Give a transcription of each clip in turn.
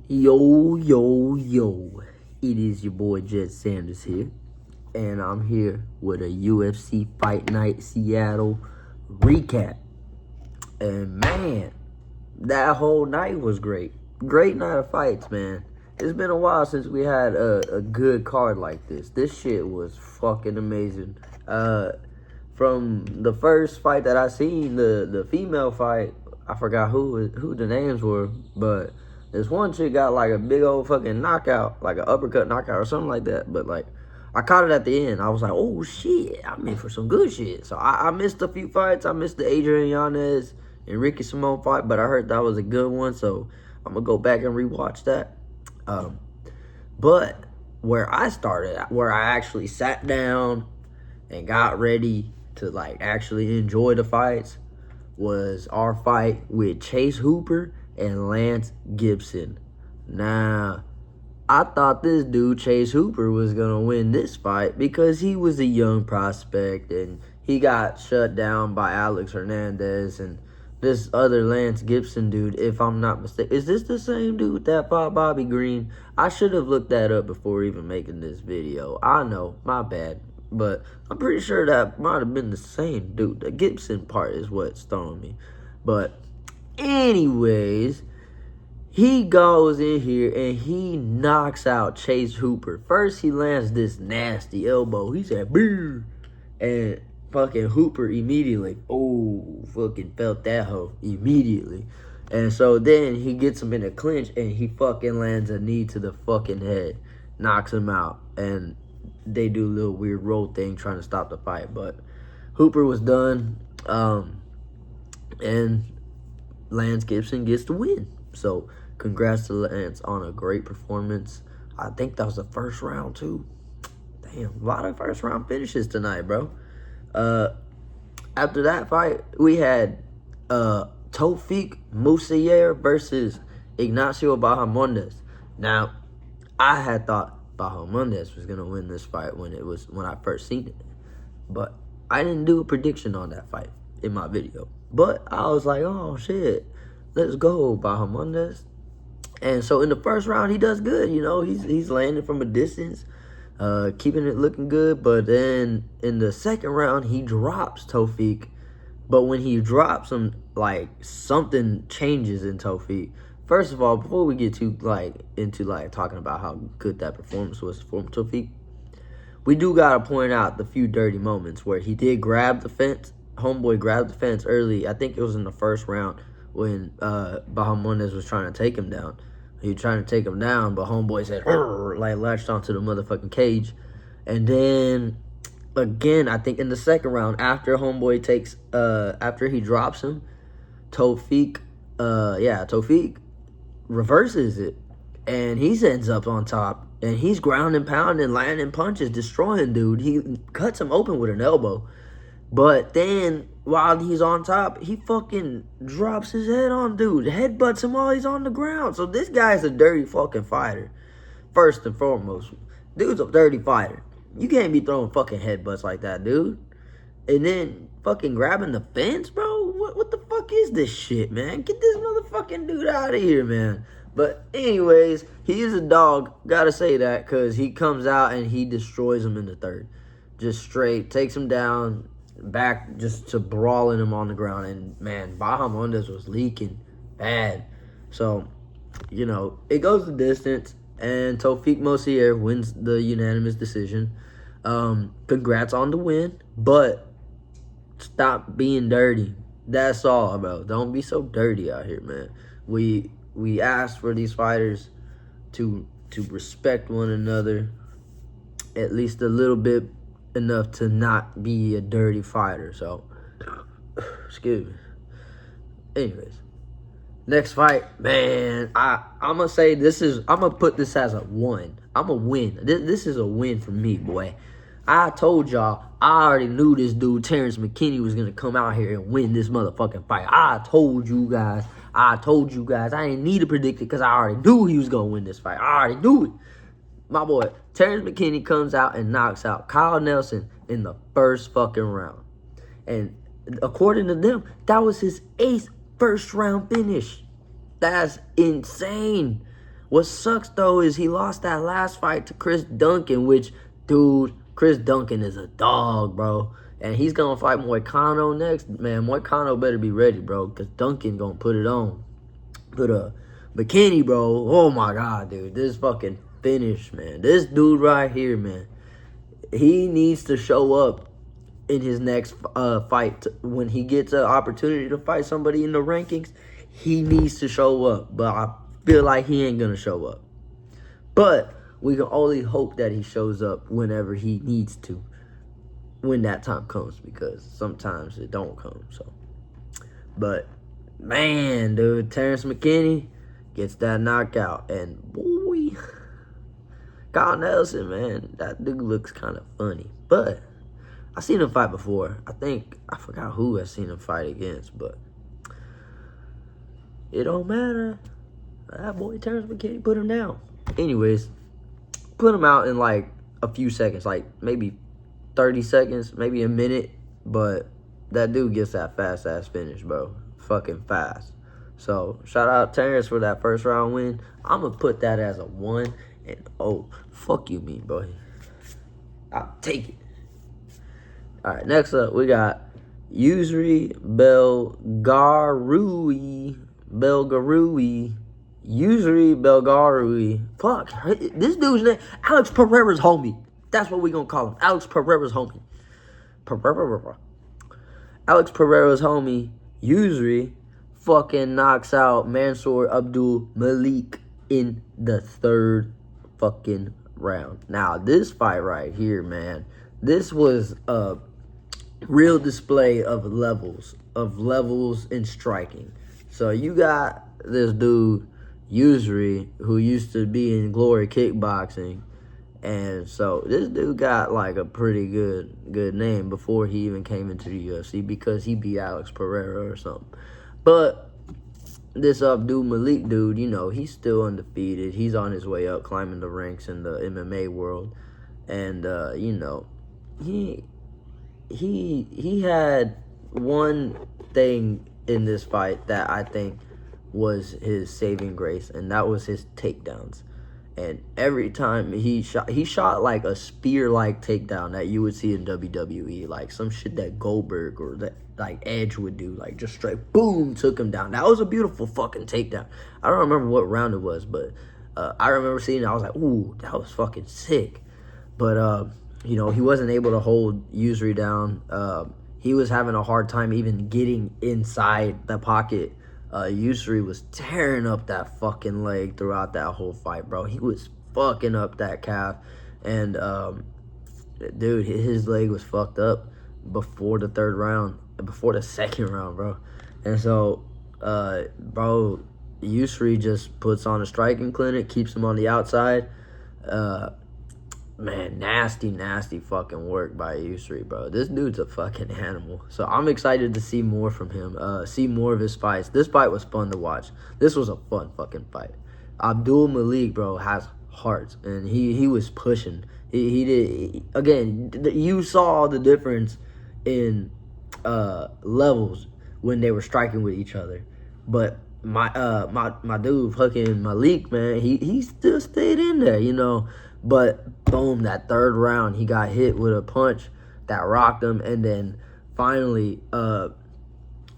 Yo, yo, yo. It is your boy Jet Sanders here. And I'm here with a UFC Fight Night Seattle recap. And man, that whole night was great. Great night of fights, man. It's been a while since we had a good card like this. This shit was fucking amazing. From the first fight that I seen, the female fight, I forgot who the names were, but this one chick got like a big old fucking knockout, like an uppercut knockout or something like that. But like, I caught it at the end. I was like, oh shit, I'm in for some good shit. So I missed a few fights. I missed the Adrian Yanez and Ricky Simone fight, but I heard that was a good one. So I'm gonna go back and rewatch that. But where I started, where I actually sat down and got ready to like actually enjoy the fights, was our fight with Chase Hooper and Lance Gibson. Now, I thought this dude, Chase Hooper, was going to win this fight because he was a young prospect and he got shut down by Alex Hernandez and this other Lance Gibson dude, if I'm not mistaken. Is this the same dude that fought Bobby Green? I should have looked that up before even making this video. I know, my bad. But I'm pretty sure that might have been the same dude. The Gibson part is what's throwing me. But anyways, he goes in here and he knocks out Chase Hooper. First, he lands this nasty elbow. He said, "Beer," and fucking Hooper immediately, fucking felt that hoe immediately. And so then he gets him in a clinch and he fucking lands a knee to the fucking head, knocks him out, and they do a little weird roll thing trying to stop the fight. But Hooper was done, and Lance Gibson gets the win. So congrats to Lance on a great performance. I think that was the first round too. Damn, a lot of first round finishes tonight, bro. After that fight, we had Tofik Musayer versus Ignacio Bahamondes. Now, I had thought Bahamondes was gonna win this fight when I first seen it, but I didn't do a prediction on that fight in my video. But I was like, oh shit, let's go Bahamondes. And so in the first round, he does good. You know, he's landing from a distance, keeping it looking good. But then in the second round, he drops Tofik. But when he drops him, like, something changes in Tofik. First of all, before we get into talking about how good that performance was for Tofik, we do gotta point out the few dirty moments where he did grab the fence. Homeboy grabbed the fence early. I think it was in the first round when Bahamondes was trying to take him down. He was trying to take him down, but homeboy said, like, latched onto the motherfucking cage. And then again, I think in the second round, after homeboy takes, after he drops him, Tofik reverses it, and he ends up on top, and he's grounding, pounding, landing punches, destroying dude. He cuts him open with an elbow, but then while he's on top, he fucking drops his head on dude, headbutts him while he's on the ground. So this guy's a dirty fucking fighter, first and foremost. Dude's a dirty fighter. You can't be throwing fucking headbutts like that, dude. And then fucking grabbing the fence, bro? What the fuck is this shit, man? Get this motherfucking dude out of here, man. But anyways, he is a dog. Gotta say that, because he comes out and he destroys him in the third. Just straight, takes him down, back just to brawling him on the ground. And, man, Bahamondes was leaking bad. So, you know, it goes the distance. And Tofik Musayer wins the unanimous decision. Congrats on the win, but stop being dirty. That's all, bro. Don't be so dirty out here, man. We asked for these fighters to respect one another at least a little bit, enough to not be a dirty fighter. So, excuse me. Anyways, next fight, man. I'm gonna say I'm gonna put this as a one. I'm a win. This is a win for me, boy. I told y'all, I already knew this dude, Terrence McKinney, was going to come out here and win this motherfucking fight. I told you guys. I didn't need to predict it because I already knew he was going to win this fight. I already knew it. My boy, Terrence McKinney comes out and knocks out Kyle Nelson in the first fucking round. And according to them, that was his 8th first round finish. That's insane. What sucks, though, is he lost that last fight to Chris Duncan, which, dude, Chris Duncan is a dog, bro. And he's going to fight Moicano next. Man, Moicano better be ready, bro, because Duncan going to put it on. But, McKinney, bro, oh, my God, dude. This fucking finish, man. This dude right here, man. He needs to show up in his next fight. When he gets an opportunity to fight somebody in the rankings, he needs to show up. But I feel like he ain't going to show up. But we can only hope that he shows up whenever he needs to, when that time comes, because sometimes it don't come. So, but man, dude, Terrence McKinney gets that knockout, and boy, Kyle Nelson, man, that dude looks kind of funny. But I seen him fight before. I forgot who I seen him fight against, but it don't matter. That boy Terrence McKinney put him down. Anyways, put him out in like a few seconds, like maybe 30 seconds, maybe a minute. But that dude gets that fast-ass finish, bro. Fucking fast. So, shout out Terrence for that first round win. I'm going to put that as a 1. And, oh, fuck you, me, boy. I'll take it. All right, next up, we got Yusri Belgarui. Yusri Belgarui. Fuck, this dude's name, Alex Pereira's homie. That's what we gonna call him. Alex Pereira's homie. Alex Pereira's homie, Yusri, fucking knocks out Mansour Abdul Malik in the 3rd fucking round. Now, this fight right here, man, this was a real display of levels in striking. So you got this dude, Yusri, who used to be in Glory Kickboxing. And so this dude got like a pretty good name before he even came into the UFC, because he beat Alex Pereira or something. But this Abdul Malik dude, you know, he's still undefeated. He's on his way up, climbing the ranks in the MMA world. And you know, he had one thing in this fight that I think was his saving grace, and that was his takedowns. And every time he shot like a spear-like takedown that you would see in WWE, like some shit that Goldberg or that like Edge would do, like just straight boom, took him down. That was a beautiful fucking takedown. I don't remember what round it was, but I remember seeing it. I was like, ooh, that was fucking sick. But you know, he wasn't able to hold Yusri down. He was having a hard time even getting inside the pocket. Yusri was tearing up that fucking leg throughout that whole fight, bro. He was fucking up that calf. And, dude, his leg was fucked up before the 3rd round, before the 2nd round, bro. And so, bro, Yusri just puts on a striking clinic, keeps him on the outside. Man, nasty fucking work by Yusri, bro. This dude's a fucking animal. So I'm excited to see more from him, see more of his fights. This fight was fun to watch. This was a fun fucking fight. Abdul Malik, bro, has heart, and he was pushing. He did, again, you saw the difference in levels when they were striking with each other. But my dude, fucking Malik, man, he still stayed in there, you know. But boom, that 3rd round, he got hit with a punch that rocked him, and then finally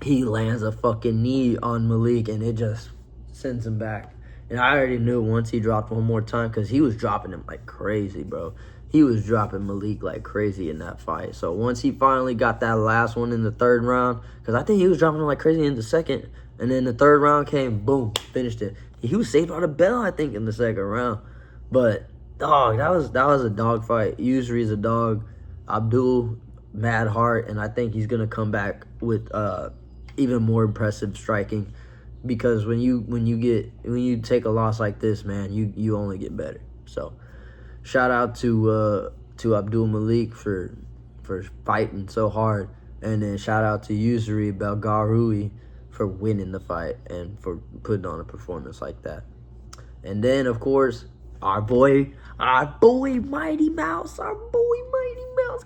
he lands a fucking knee on Malik, and it just sends him back. And I already knew once he dropped one more time, because he was dropping him like crazy, bro. He was dropping Malik like crazy in that fight. So once he finally got that last one in the 3rd round, because I think he was dropping him like crazy in the 2nd, and then the 3rd round came, boom, finished it. He was saved by the bell, I think, in the 2nd round. But dog, that was a dog fight. Yusri's a dog. Abdul, mad heart, and I think he's gonna come back with even more impressive striking, because when you take a loss like this, man, you only get better. So shout out to Abdul Malik for fighting so hard, and then shout out to Yusri Belgarui for winning the fight and for putting on a performance like that. And then, of course, our boy Mighty Mouse,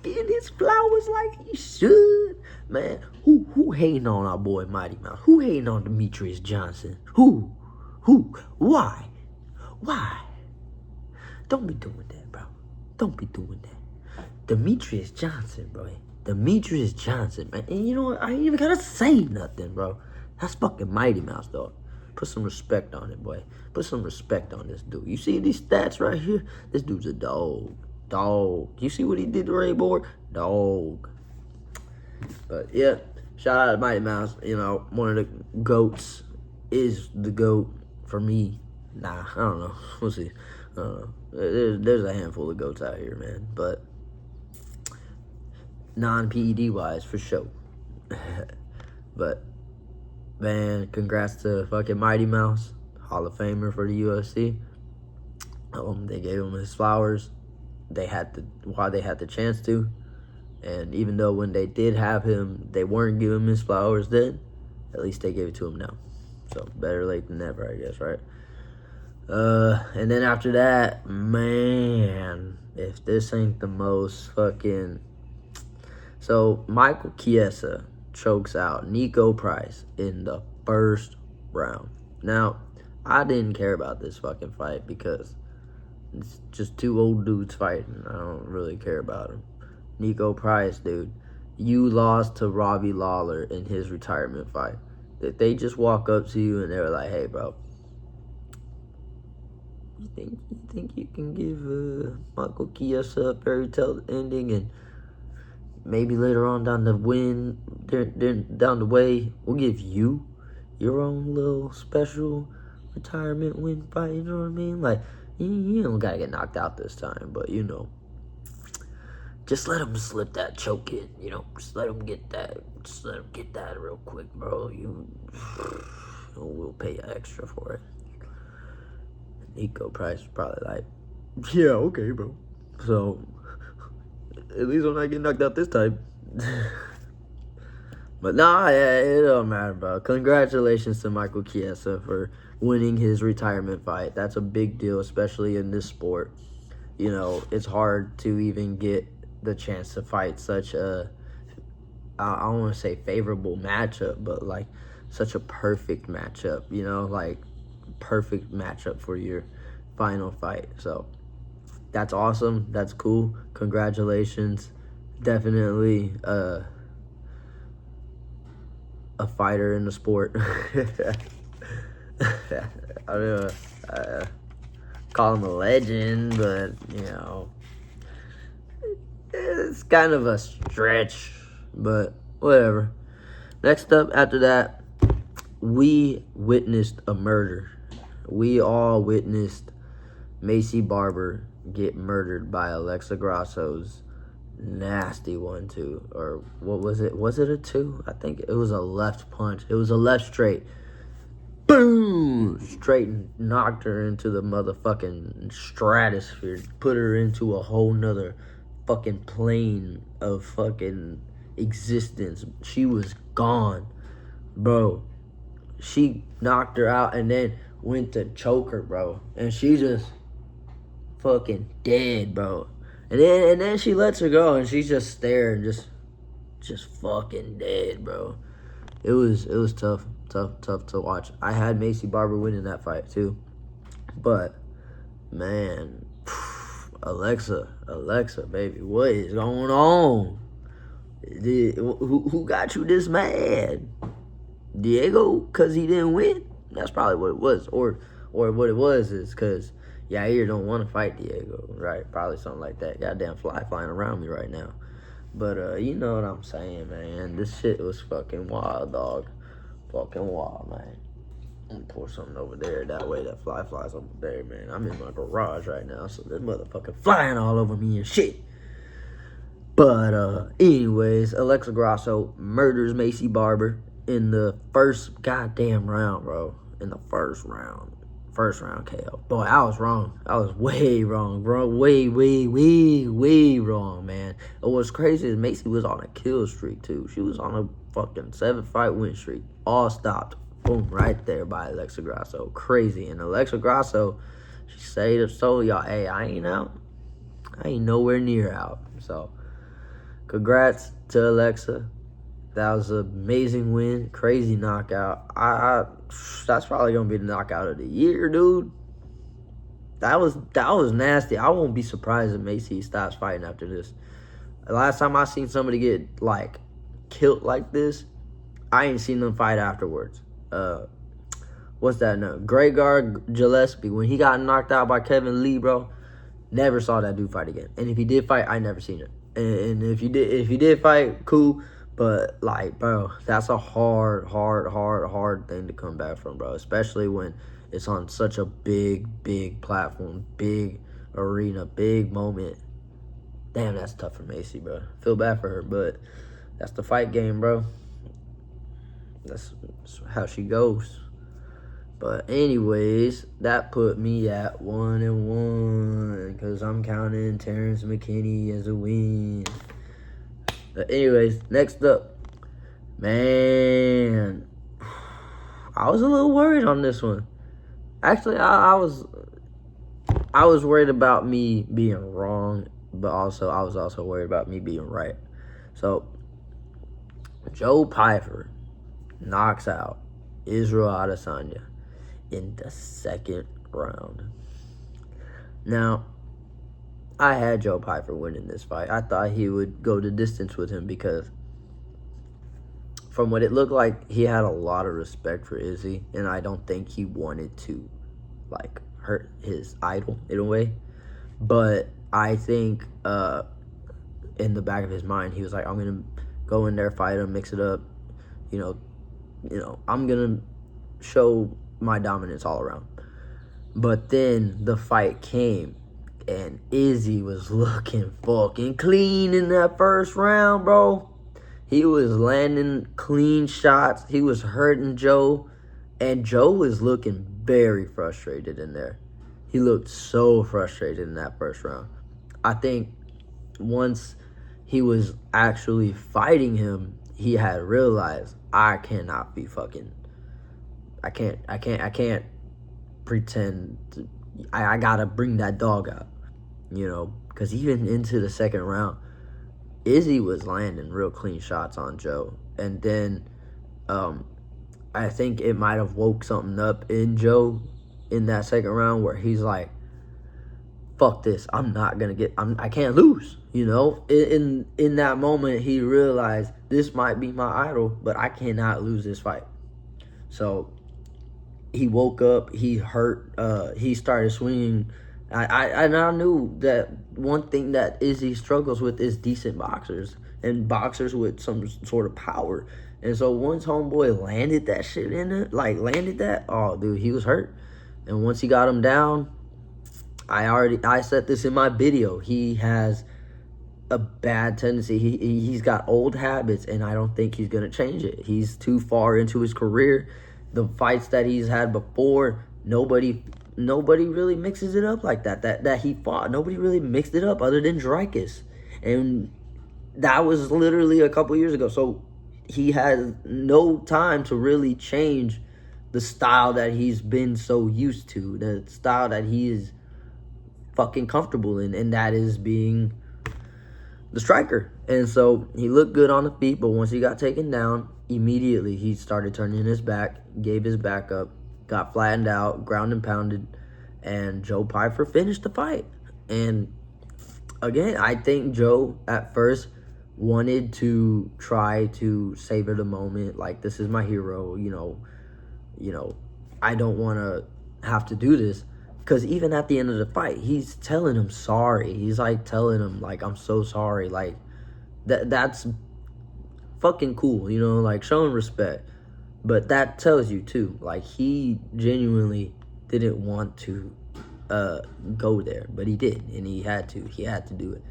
getting his flowers like he should. Man, who hating on our boy Mighty Mouse? Who hating on Demetrius Johnson? Who? Why? Why? Don't be doing that, bro. Don't be doing that. Demetrius Johnson, bro. Demetrius Johnson, man. And you know what? I ain't even gotta say nothing, bro. That's fucking Mighty Mouse, dog. Put some respect on it, boy. Put some respect on this dude. You see these stats right here? This dude's a dog. Dog. You see what he did to Ray Borg? Dog. But, yeah. Shout out to Mighty Mouse. You know, one of the GOATs is the GOAT for me. Nah, I don't know. We'll see. I don't know. There's a handful of GOATs out here, man. But non-PED wise, for sure. But, man, congrats to fucking Mighty Mouse, Hall of Famer for the UFC. They gave him his flowers. While they had the chance to. And even though when they did have him, they weren't giving him his flowers then, at least they gave it to him now. So, better late than never, I guess, right? And then after that, man, if this ain't the most fucking... So, Michael Chiesa chokes out Nico Price in the first round. Now, I didn't care about this fucking fight because it's just two old dudes fighting. I don't really care about them. Nico Price, dude, you lost to Robbie Lawler in his retirement fight. That they just walk up to you and they're like, hey, bro, you think you can give Michael Chiesa a fairy tale ending, and maybe later on down the way, we'll give you your own little special retirement win fight, you know what I mean? Like, you don't gotta get knocked out this time, but, you know, just let him slip that choke in, you know, just let him get that real quick, bro. We'll pay you extra for it. Nico Price was probably like, yeah, okay, bro. So, at least I'm not getting knocked out this time. But nah, yeah, it don't matter, bro. Congratulations to Michael Chiesa for winning his retirement fight. That's a big deal, especially in this sport. You know, it's hard to even get the chance to fight such a, I don't want to say favorable matchup, but like such a perfect matchup, you know, like perfect matchup for your final fight. So that's awesome. That's cool. Congratulations. Definitely a fighter in the sport. I don't know, call him a legend, but, you know, it's kind of a stretch, but whatever. Next up, after that, we witnessed a murder. We all witnessed Maycee Barber get murdered by Alexa Grasso's nasty 1-2. Or what was it? Was it a 2? I think it was a left punch. It was a left straight. Boom! Straight knocked her into the motherfucking stratosphere. Put her into a whole nother fucking plane of fucking existence. She was gone, bro. She knocked her out and then went to choke her, bro, and she just fucking dead, bro. And then she lets her go and she's just staring, just fucking dead, bro. It was tough to watch. I had Maycee Barber winning that fight too, but man, Alexa, baby, what is going on? Who got you this mad? Diego, because he didn't win? That's probably what it was. Or what it was is because Yair don't want to fight Diego, right? Probably something like that. Goddamn fly flying around me right now. But, you know what I'm saying, man. This shit was fucking wild, dog. Fucking wild, man. I'm gonna pour something over there. That way that fly flies over there, man. I'm in my garage right now, so this motherfucker flying all over me and shit. But, anyways, Alexa Grasso murders Maycee Barber in the first goddamn round, bro. In the first round. First round KO. Boy, I was wrong. I was way wrong, bro. Way wrong, man. And what's crazy is Maycee was on a kill streak, too. She was on a fucking 7-fight win streak. All stopped. Boom, right there by Alexa Grasso. Crazy. And Alexa Grasso, she said to soul y'all, hey, I ain't out. I ain't nowhere near out. So, congrats to Alexa. That was an amazing win. Crazy knockout. That's probably going to be the knockout of the year, dude. That was nasty. I won't be surprised if Macy stops fighting after this. The last time I seen somebody get like killed like this, I ain't seen them fight afterwards. What's that name? Gegard Gillespie, when he got knocked out by Kevin Lee, bro, never saw that dude fight again. And if he did fight, I never seen it. And if he did fight, cool. But like, bro, that's a hard thing to come back from, bro. Especially when it's on such a big platform, big arena, big moment. Damn, that's tough for Macy, bro. Feel bad for her, but that's the fight game, bro. That's how she goes. But anyways, that put me at 1-1 because I'm counting Terrence McKinney as a win. But anyways, next up, man, I was a little worried on this one. Actually, I was worried about me being wrong, but also I was also worried about me being right. So Joe Pyfer knocks out Israel Adesanya in the second round. Now, I had Joe Pyfer winning this fight. I thought he would go the distance with him because from what it looked like, he had a lot of respect for Izzy, and I don't think he wanted to like hurt his idol in a way. But I think in the back of his mind, he was like, I'm gonna go in there, fight him, mix it up. You know, I'm gonna show my dominance all around. But then the fight came, and Izzy was looking fucking clean in that first round, bro. He was landing clean shots. He was hurting Joe, and Joe was looking very frustrated in there. He looked so frustrated in that first round. I think once he was actually fighting him, he had realized, I cannot be fucking, I can't pretend to, I gotta bring that dog out, you know, because even into the second round, Izzy was landing real clean shots on Joe. And then I think it might have woke something up in Joe in that second round where he's like, fuck this, I can't lose, you know. In that moment, he realized this might be my idol, but I cannot lose this fight. So he woke up, he hurt, he started swinging. I knew that one thing that Izzy struggles with is decent boxers and boxers with some sort of power. And so once homeboy landed that shit in it, oh dude, he was hurt. And once he got him down, I said this in my video, he has a bad tendency. He's got old habits, and I don't think he's gonna change it. He's too far into his career. The fights that he's had before, nobody really mixes it up like that. That he fought, nobody really mixed it up other than Dricus, and that was literally a couple years ago. So he has no time to really change the style that he's been so used to, the style that he is fucking comfortable in, and that is being the striker. And so he looked good on the feet, but once he got taken down, immediately he started turning his back, gave his back up, got flattened out, ground and pounded, and Joe Pyfer finished the fight. And again, I think Joe at first wanted to try to savor the moment, like, this is my hero, you know, I don't want to have to do this. Because even at the end of the fight, he's telling him sorry. He's like telling him, like, I'm so sorry. Like, that's fucking cool, you know, like, showing respect. But that tells you too, like, he genuinely didn't want to go there, but he did, and he had to do it.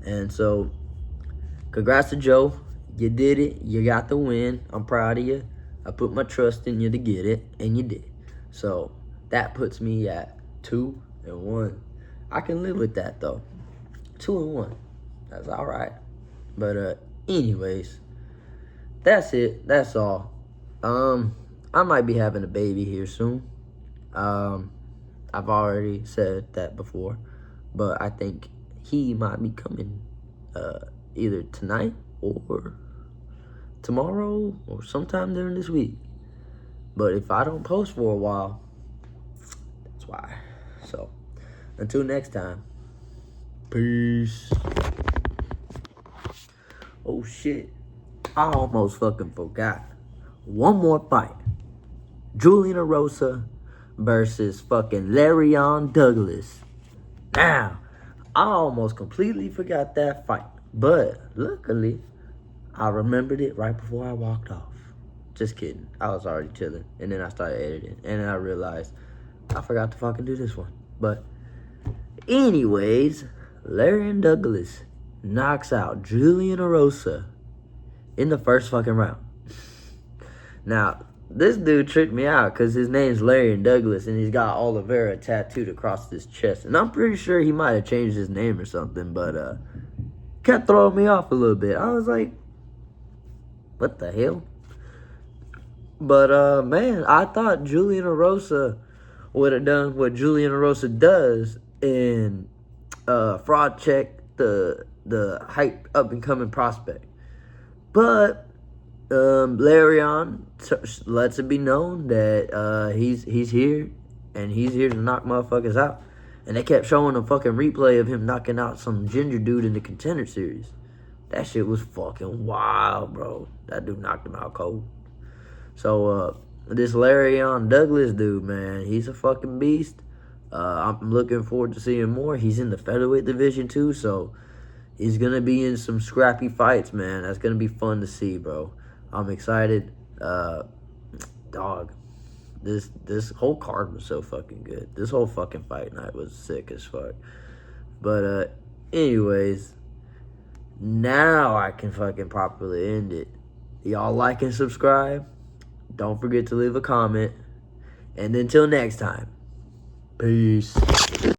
And so congrats to Joe, you did it, you got the win. I'm proud of you. I put my trust in you to get it, and you did. So that puts me at 2-1. I can live with that though. 2-1, that's all right. But anyways, that's it, that's all. I might be having a baby here soon. I've already said that before, but I think he might be coming either tonight or tomorrow or sometime during this week. But if I don't post for a while, that's why. So, until next time, peace. Oh shit, I almost fucking forgot. One more fight. Julian Erosa versus fucking Larion Douglas. Now, I almost completely forgot that fight. But luckily, I remembered it right before I walked off. Just kidding. I was already chilling. And then I started editing. And then I realized I forgot to fucking do this one. But anyways, Larion Douglas knocks out Julian Erosa in the first fucking round. Now, this dude tricked me out because his name's Larion Douglas and he's got Oliveira tattooed across his chest. And I'm pretty sure he might have changed his name or something, but kept throwing me off a little bit. I was like, what the hell? But man, I thought Julian Erosa would have done what Julian Erosa does and fraud check the hype up and coming prospect. But Larion lets it be known that he's here and he's here to knock motherfuckers out. And they kept showing a fucking replay of him knocking out some ginger dude in the Contender Series. That shit was fucking wild, bro. That dude knocked him out cold. So this Larion Douglas dude, man, he's a fucking beast. I'm looking forward to seeing more. He's in the featherweight division too, so he's gonna be in some scrappy fights, man. That's gonna be fun to see, bro. I'm excited. Dog, this whole card was so fucking good. This whole fucking fight night was sick as fuck. But anyways, now I can fucking properly end it. Y'all like and subscribe. Don't forget to leave a comment. And until next time, peace.